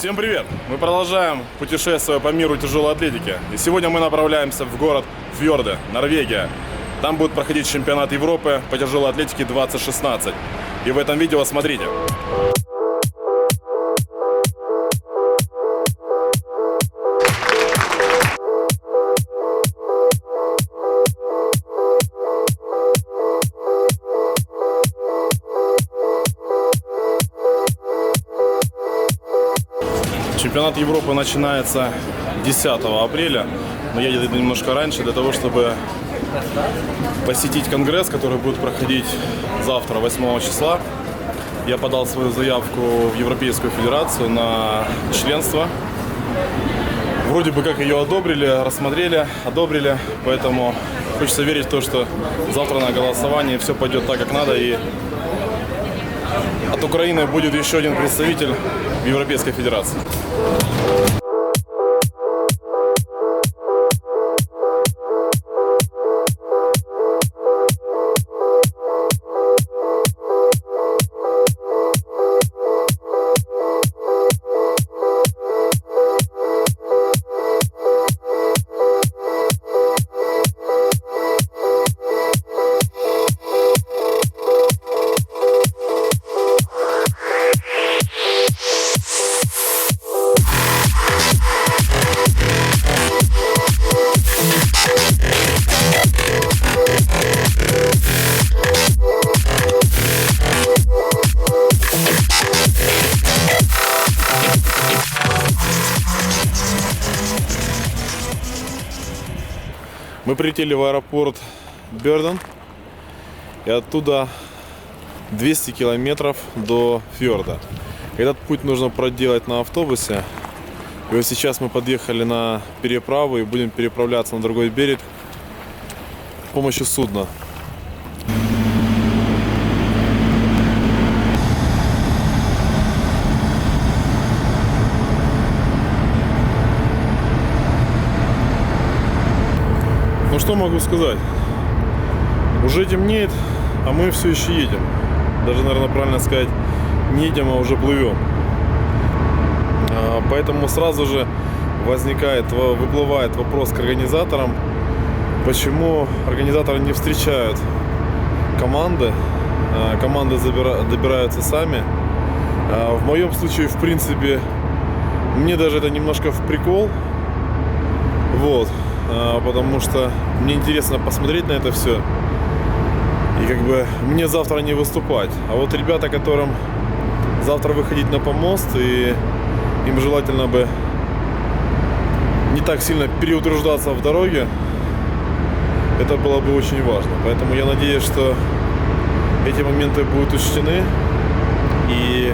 Всем привет! Мы продолжаем путешествие по миру тяжелой атлетики. И сегодня мы направляемся в город Фьорде, Норвегия. Там будет проходить чемпионат Европы по тяжелой атлетике 2016. И в этом видео смотрите. Чемпионат Европы начинается 10 апреля, но я еду немножко раньше для того, чтобы посетить конгресс, который будет проходить завтра, 8 числа. Я подал свою заявку в Европейскую Федерацию на членство. Вроде бы как ее одобрили, рассмотрели, одобрили, поэтому хочется верить в то, что завтра на голосовании все пойдет так, как надо, и от Украины будет еще один представитель в Европейской Федерации. Мы прилетели в аэропорт Бёрден, и оттуда 200 километров до фьорда. Этот путь нужно проделать на автобусе. И вот сейчас мы подъехали на переправу и будем переправляться на другой берег с помощью судна. Ну что могу сказать? Уже темнеет, а мы все еще едем. Даже, наверное, правильно сказать, не едем, а уже плывем. Поэтому сразу же выплывает вопрос к организаторам, почему организаторы не встречают команды. Команды добираются сами. В моем случае, в принципе, мне даже это немножко в прикол. Вот. Потому что мне интересно посмотреть на это все. И как бы мне завтра не выступать. А вот ребята, которым завтра выходить на помост, и им желательно бы не так сильно переутруждаться в дороге, это было бы очень важно. Поэтому я надеюсь, что эти моменты будут учтены, и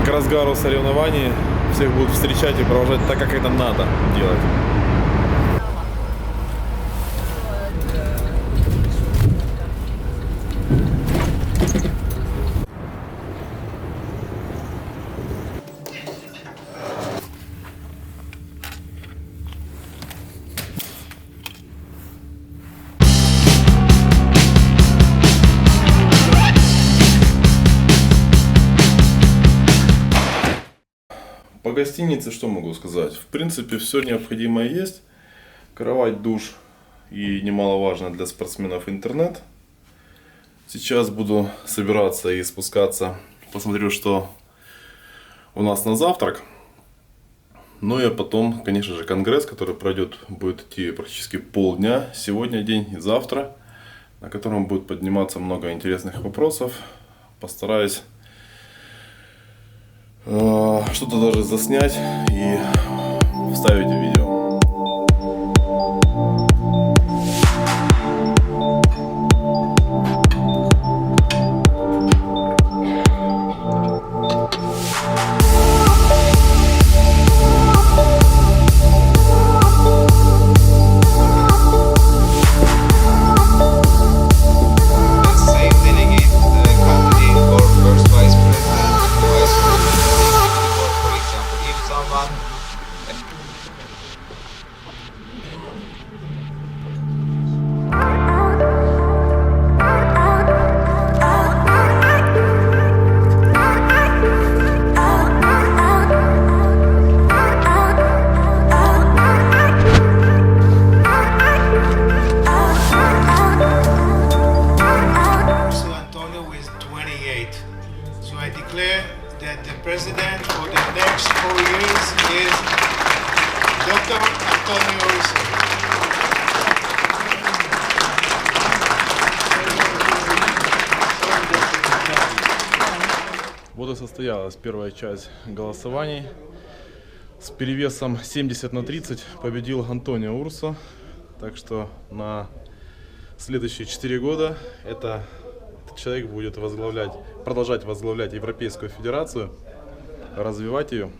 к разгару соревнований всех будут встречать и провожать так, как это надо делать. По гостинице что могу сказать? В принципе, все необходимое есть. Кровать, душ и, немаловажно для спортсменов, интернет. Сейчас буду собираться и спускаться. Посмотрю, что у нас на завтрак. Ну и потом, конечно же, конгресс, который будет идти практически полдня. Сегодня день и завтра, на котором будет подниматься много интересных вопросов. Постараюсь что-то даже заснять и вставить в видео. president for the next 4 years is Dr. Antonio Urso. Вот и состоялась первая часть голосований. С перевесом 70-30 победил Антонио Урсо. Так что на следующие 4 года этот человек будет продолжать возглавлять Европейскую Федерацию, развивать ее.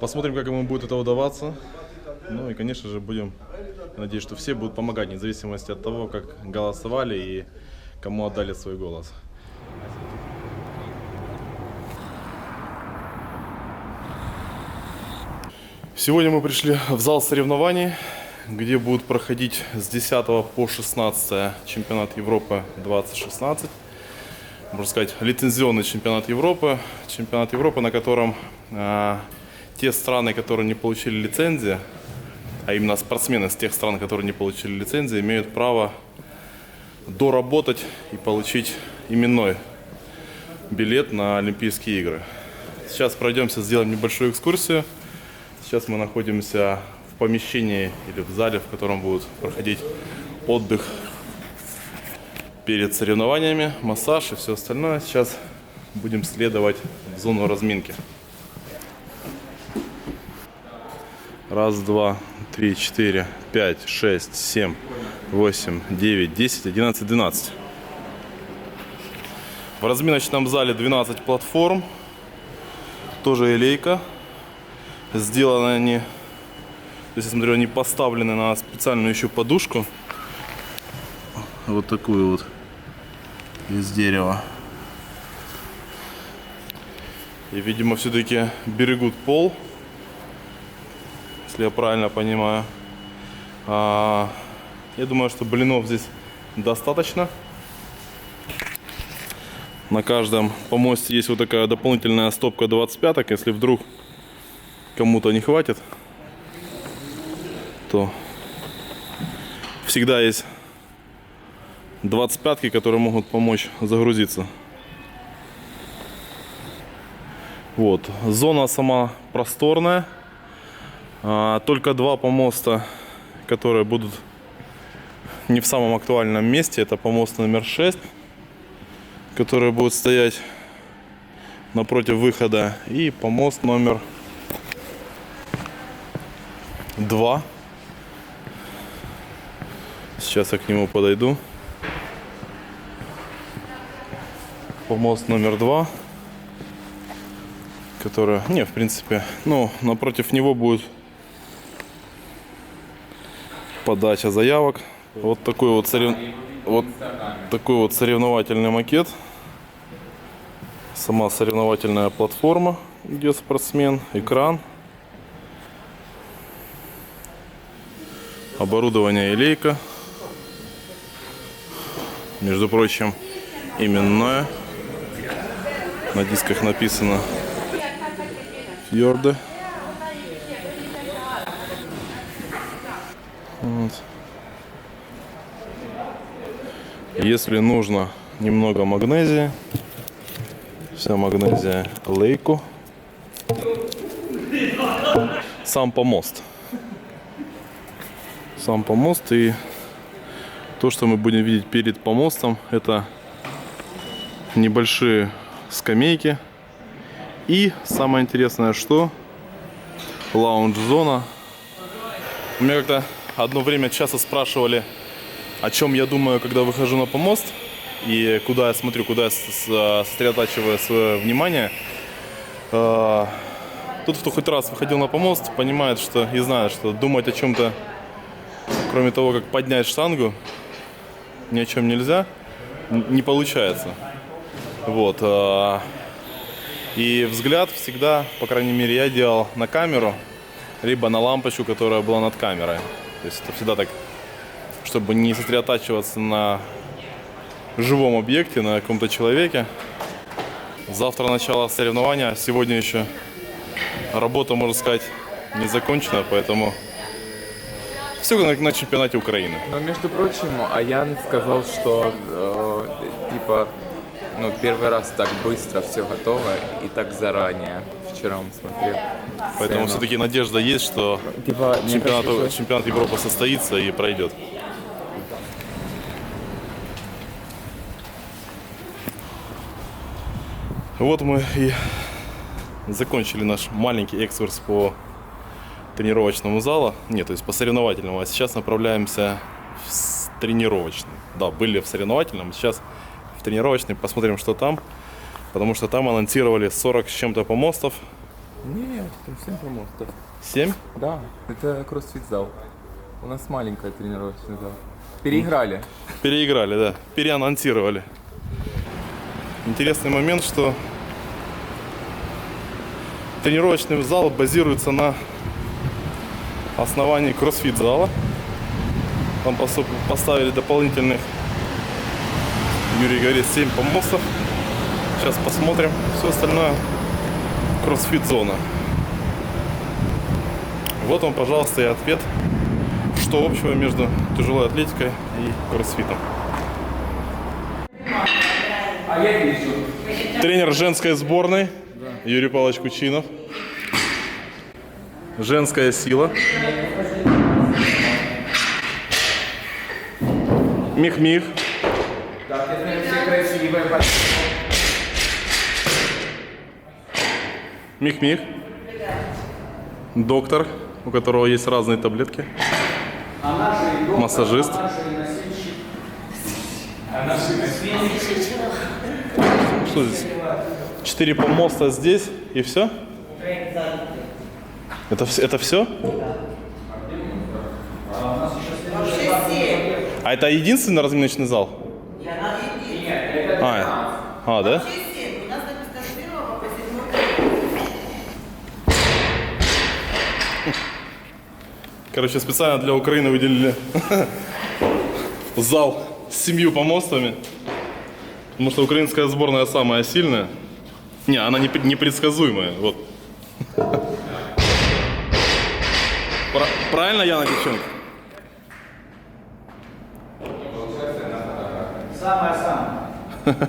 Посмотрим, как ему будет это удаваться. Ну и, конечно же, надеюсь, что все будут помогать, вне зависимости от того, как голосовали и кому отдали свой голос. Сегодня мы пришли в зал соревнований, где будут проходить с 10 по 16 чемпионат Европы 2016. Можно сказать, лицензионный чемпионат Европы. Чемпионат Европы, на котором те страны, которые не получили лицензии, а именно спортсмены из тех стран, которые не получили лицензии, имеют право доработать и получить именной билет на Олимпийские игры. Сейчас пройдемся, сделаем небольшую экскурсию. Сейчас мы находимся в помещении или в зале, в котором будет проходить отдых перед соревнованиями, массаж и все остальное. Сейчас будем следовать в зону разминки. 1, 2, 3, 4, 5, 6, 7, 8, 9, 10, 11, 12. В разминочном зале 12 платформ. Тоже элейка. Сделаны они, здесь я смотрю, они поставлены на специальную еще подушку. Вот такую вот из дерева. И, видимо, все-таки берегут пол, если я правильно понимаю. Я думаю, что блинов здесь достаточно. На каждом помосте есть вот такая дополнительная стопка 25-ок. Если вдруг кому-то не хватит, то всегда есть 25-ки, которые могут помочь загрузиться. Вот. Зона сама просторная. Только 2 помоста, которые будут не в самом актуальном месте. Это помост номер 6, который будет стоять напротив выхода, и помост номер 2. Сейчас я к нему подойду. Помост номер 2, который, в принципе, напротив него будет подача заявок. Вот такой вот соревновательный макет. Сама соревновательная платформа, где спортсмен, экран. Оборудование элейка. Между прочим, именное. На дисках написано Фьорде. Вот. Если нужно немного магнезии, вся магнезия лейку. Сам помост и то, что мы будем видеть перед помостом, это небольшие скамейки и самое интересное, что лаунж-зона. У меня как-то одно время часто спрашивали, о чем я думаю, когда выхожу на помост и куда я смотрю, куда я сосредотачиваю свое внимание. Тот, кто хоть раз выходил на помост, понимает, что и знает, что думать о чем-то, кроме того, как поднять штангу, ни о чем нельзя, не получается. Вот. И взгляд всегда, по крайней мере, я делал на камеру, либо на лампочку, которая была над камерой. То есть это всегда так, чтобы не сосредотачиваться на живом объекте, на каком-то человеке. Завтра начало соревнования, сегодня еще работа, можно сказать, не закончена, поэтому все как на чемпионате Украины. Но, между прочим, Аян сказал, что Ну, первый раз так быстро все готово и так заранее. Вчера мы смотрели. Поэтому сцену. все-таки надежда есть, что Типа, мне кажется, что- чемпионат Европы состоится и пройдет. Вот мы и закончили наш маленький экскурс по тренировочному залу. Нет, то есть по соревновательному. А сейчас направляемся в тренировочный. Да, были в соревновательном, сейчас в тренировочный. Посмотрим, что там. Потому что там анонсировали 40 с чем-то помостов. Нет, там 7 помостов. 7? Да, это кроссфит-зал. У нас маленький тренировочный зал. Переиграли. Переиграли, да. Переанонсировали. Интересный момент, что тренировочный зал базируется на основании кроссфит-зала. Там поставили дополнительных, Юрий говорит, 7 помостов. Сейчас посмотрим. Все остальное кроссфит-зона. Вот вам, пожалуйста, и ответ, что общего между тяжелой атлетикой и кроссфитом. Тренер женской сборной Юрий Павлович Кучинов. Женская сила. Мих-мих. Мих-мих. Доктор, у которого есть разные таблетки. Массажист. Что здесь? 4 помоста здесь и все? Это все? А это единственный разминочный зал? Да? Короче, специально для Украины выделили зал с 7 помостами. Потому что украинская сборная самая сильная. Не, она непредсказуемая. Вот. Правильно, Яна, девчонка? Самое-самое.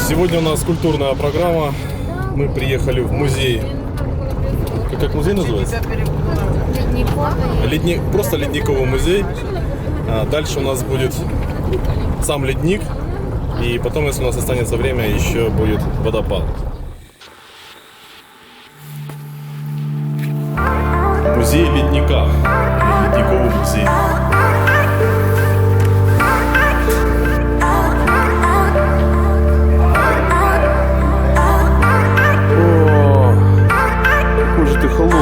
Сегодня у нас культурная программа. Мы приехали в музей. Как музей называется? Просто ледниковый музей. Дальше у нас будет сам ледник. И потом, если у нас останется время, еще будет водопад. Музей ледника. Ледниковый музей. Ты холодный.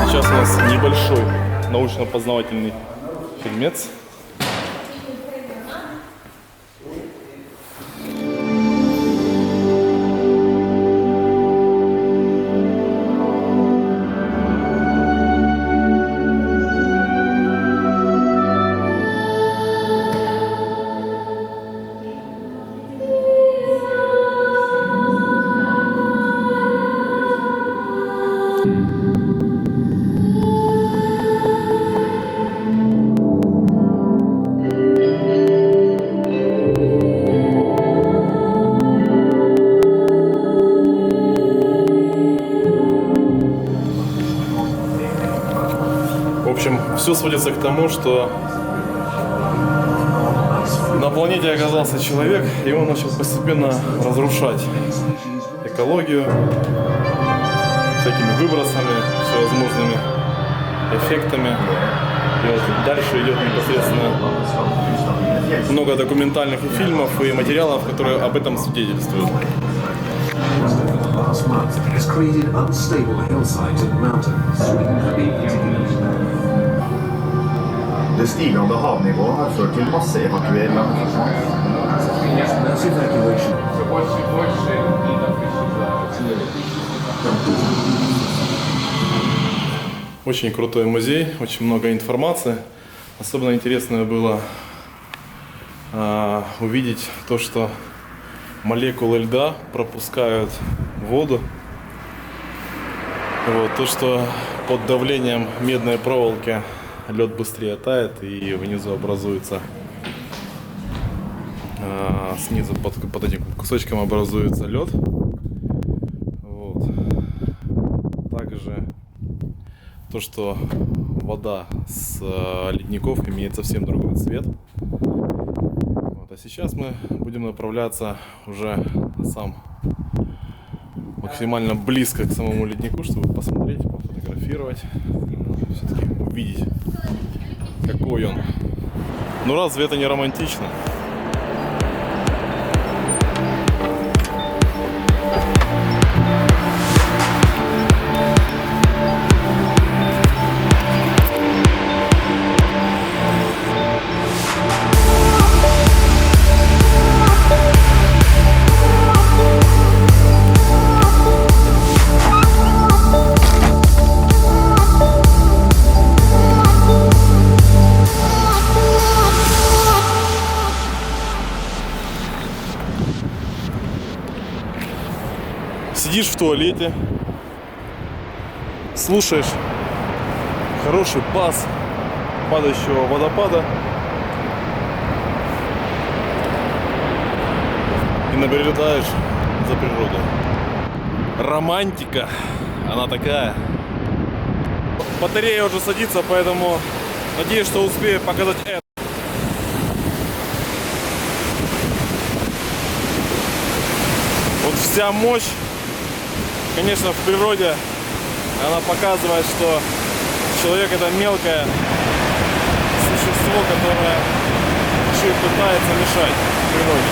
Сейчас у нас небольшой научно-познавательный фильмец. В общем, все сводится к тому, что на планете оказался человек, и он начал постепенно разрушать экологию всякими выбросами, всевозможными эффектами. И вот дальше идет непосредственно много документальных фильмов и материалов, которые об этом свидетельствуют. last month has created unstable hillsides and mountains. Sweden have been particularly Det stigande havnivået har ført til masseevakuering av mass evacuation. Очень крутой музей, очень много информации. Особенно интересно было увидеть то, что молекулы льда пропускают воду. Вот, то, что под давлением медной проволоки лед быстрее тает и внизу образуется, снизу под этим кусочком образуется лед. Вот. Также то, что вода с ледников имеет совсем другой цвет. Вот. А сейчас мы будем направляться уже сам максимально близко к самому леднику, чтобы посмотреть, пофотографировать, все-таки увидеть, какой он. Ну разве это не романтично? Сидишь в туалете, слушаешь хороший бас падающего водопада и наблюдаешь за природой. Романтика, она такая. Батарея уже садится, поэтому надеюсь, что успею показать это. Вот вся мощь, конечно, в природе она показывает, что человек это мелкое существо, которое еще и пытается мешать природе.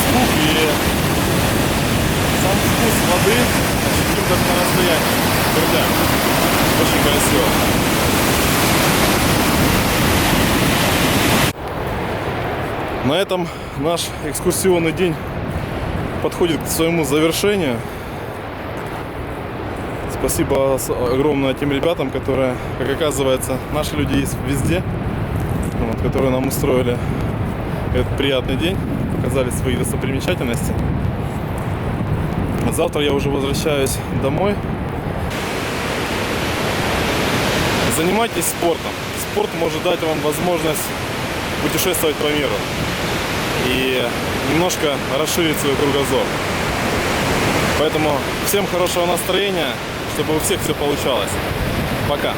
Звук и сам вкус воды ощутим даже на расстоянии. Друзья, очень красиво. На этом наш экскурсионный день подходит к своему завершению. Спасибо огромное тем ребятам, которые, как оказывается, наши люди есть везде, вот, которые нам устроили этот приятный день, показали свои достопримечательности. Завтра я уже возвращаюсь домой. Занимайтесь спортом. Спорт может дать вам возможность путешествовать по миру и немножко расширить свой кругозор. Поэтому всем хорошего настроения, чтобы у всех все получалось. Пока.